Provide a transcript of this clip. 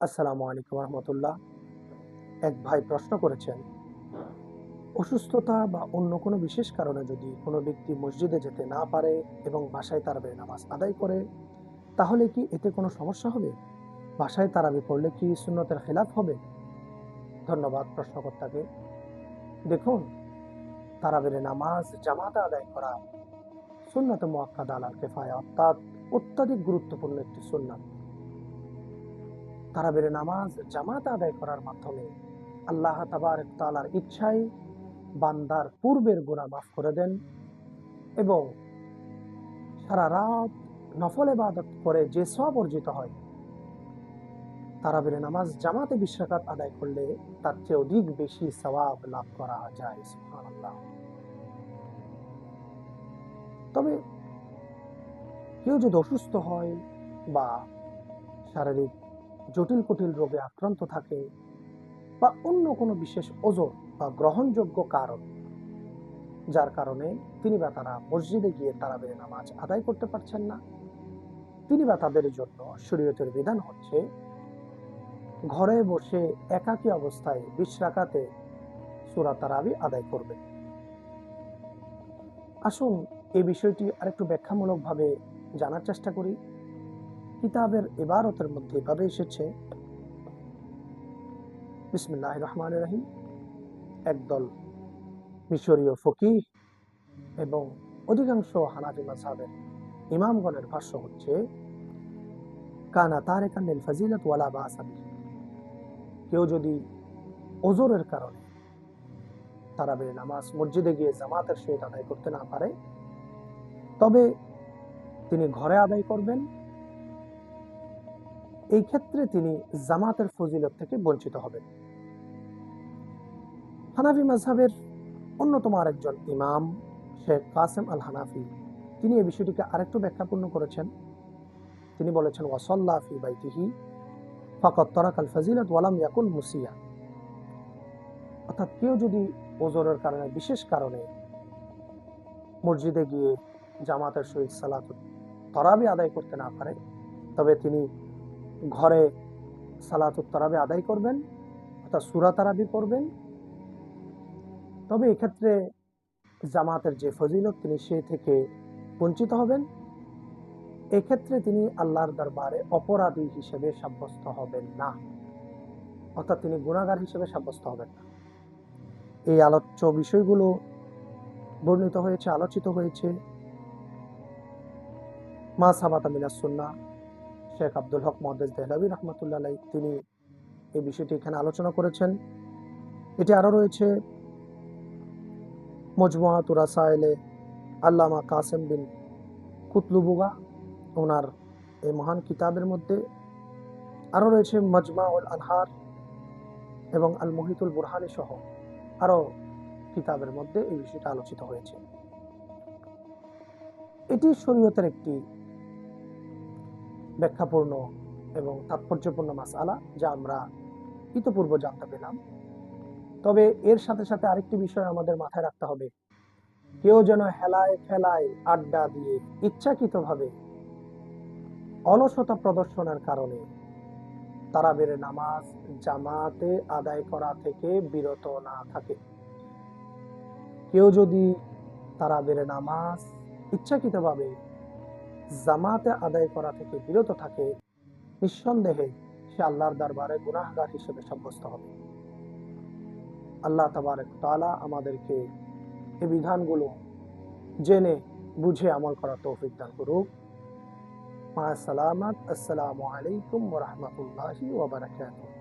আসসালামু আলাইকুম রহমতুল্লাহ। এক ভাই প্রশ্ন করেছেন, অসুস্থতা বা অন্য কোনো বিশেষ কারণে যদি কোনো ব্যক্তি মসজিদে যেতে না পারে এবং বাসায় তারাবির নামাজ আদায় করে, তাহলে কি এতে কোনো সমস্যা হবে? বাসায় তারাবি পড়লে কি সুন্নতের খেলাফ হবে? ধন্যবাদ প্রশ্নকর্তাকে। দেখুন, তারাবির নামাজ জামাতে আদায় করা সুন্নাতে মুআক্কাদা আলাল কিফায়া, অর্থাৎ অত্যাধিক গুরুত্বপূর্ণ একটি সুন্নাত। তারাবির নামাজ জামাতে আদায় করার মাধ্যমে আল্লাহ তাবারক তাআলার ইচ্ছায় বান্দার পূর্বের গুনাহ মাফ করে দেন এবং সারা রাত নফল ইবাদত করে যে সওয়াব অর্জিত হয়, তারাবির নামাজ জামাতে ২০ রাকাত আদায় করলে তার চেয়ে অধিক বেশি সওয়াব লাভ করা যায়। সুবহানাল্লাহ। তবে কেউ যদি অসুস্থ হয় বা শারীরিক জটিল কুটিল রোগে আক্রান্ত থাকে বা অন্য কোনো বিশেষ ওযর বা গ্রহণযোগ্য কারণ যার কারণে তিনি বা তারা মসজিদে গিয়ে তারাবির নামাজ আদায় করতে পারছেন না, তিনি বা তাদের জন্য শরীয়তের বিধান হচ্ছে ঘরে বসে একাকী অবস্থায় ২০ রাকাতে সূরা তারাবি আদায় করবেন। আসুন এই বিষয়টি আরেকটু ব্যাখ্যামূলকভাবে জানার চেষ্টা করি। কিতাবের ইবারতের মধ্যে এভাবে এসেছে, বিসমিল্লাহির রহমানির রহিম। একদল মিশরীয় ফকিহ এবং অধিকাংশ হানাফি মাযহাবের ইমামগণের ভাষ্য হচ্ছে, কানা তারিকান লিল ফাজিলাত ওয়ালা বা'সা বিহি। কেউ যদি ওযরের কারণে তারাবির নামাজ মসজিদে গিয়ে জামাতের সহিত আদায় করতে না পারে, তবে তিনি ঘরে আদায় করবেন। এই ক্ষেত্রে তিনি জামাতের ফজিলত থেকে বঞ্চিত হবেন। হানাফি মাযহাবের অন্যতম আরেকজন ইমাম শেখ কাসেম আল হানাফি, তিনি এই বিষয়টিকে আরেকটু ব্যাখ্যাপূর্ণ করেছেন। তিনি বলেছেন, ওয়াসাল্লা ফি বাইতিহি ফাকাদ তারাকাল ফাজিলাত ওয়া লাম ইয়াকুন মুসিয়া। অর্থাৎ কেউ যদি ওযরের কারণে, বিশেষ কারণে মসজিদে গিয়ে জামাতের সহিত সালাতুত তারাবি আদায় করতে না পারে, তবে তিনি ঘরে সালাতুত তারাবি আদায় করবেন, অর্থাৎ সূরা তারাবি পড়বেন। তবে এক্ষেত্রে জামাতের যে ফজিলত তিনি সে থেকে বঞ্চিত হবেন। এক্ষেত্রে তিনি আল্লাহর দরবারে অপরাধী হিসেবে সাব্যস্ত হবেন না, অর্থাৎ তিনি গুনাহগার হিসেবে সাব্যস্ত হবেন না। এই আলোচ্য বিষয়গুলো বর্ণিত হয়েছে, আলোচিত হয়েছে মা সাবাতা মিনাস সুন্নাহ। শেখ আব্দুল হক মুহাদ্দিস দেহলভী রাহমাতুল্লাহ আলাইহি তিনি এই বিষয়টি এখানে আলোচনা করেছেন। এটি আরো রয়েছে মজমুআতু রাসায়েলে আল্লামা কাসেম বিন কুতলুবুগা, ওনার এই মহান কিতাবের মধ্যে। আরো রয়েছে মাজমাউল আনহার এবং আল মুহিতুল বুরহানি সহ আরো কিতাবের মধ্যে এই বিষয়টা আলোচিত হয়েছে। এটি শরীয়তের একটি ব্যাখ্যাপূর্ণ এবং তাৎপর্যপূর্ণ মাসআলা, যা আমরা ইতপূর্ব জানতে পেলাম। তবে এর সাথে সাথে আরেকটি বিষয় আমাদের মাথায় রাখতে হবে, কেউ যেন হেলায় ফেলায় আড্ডা দিয়ে ইচ্ছাকৃতভাবে অলসতা প্রদর্শনের কারণে তারাবির নামাজ জামাতে আদায় করা থেকে বিরত না থাকে। কেউ যদি তারাবির নামাজ ইচ্ছাকৃতভাবে জামাতে আদায় করা থেকে বিরত থাকে, নিঃসন্দেহে সে আল্লাহর দরবারে গুনাহগার হিসেবে সাব্যস্ত হবে। আল্লাহ তাবারক তাআলা আমাদেরকে এই বিধানগুলো জেনে বুঝে আমল করার তৌফিক দান করুক। মা সালামাত। আসসালামু আলাইকুম ওয়া রাহমাতুল্লাহি ওয়া বারাকাতুহু।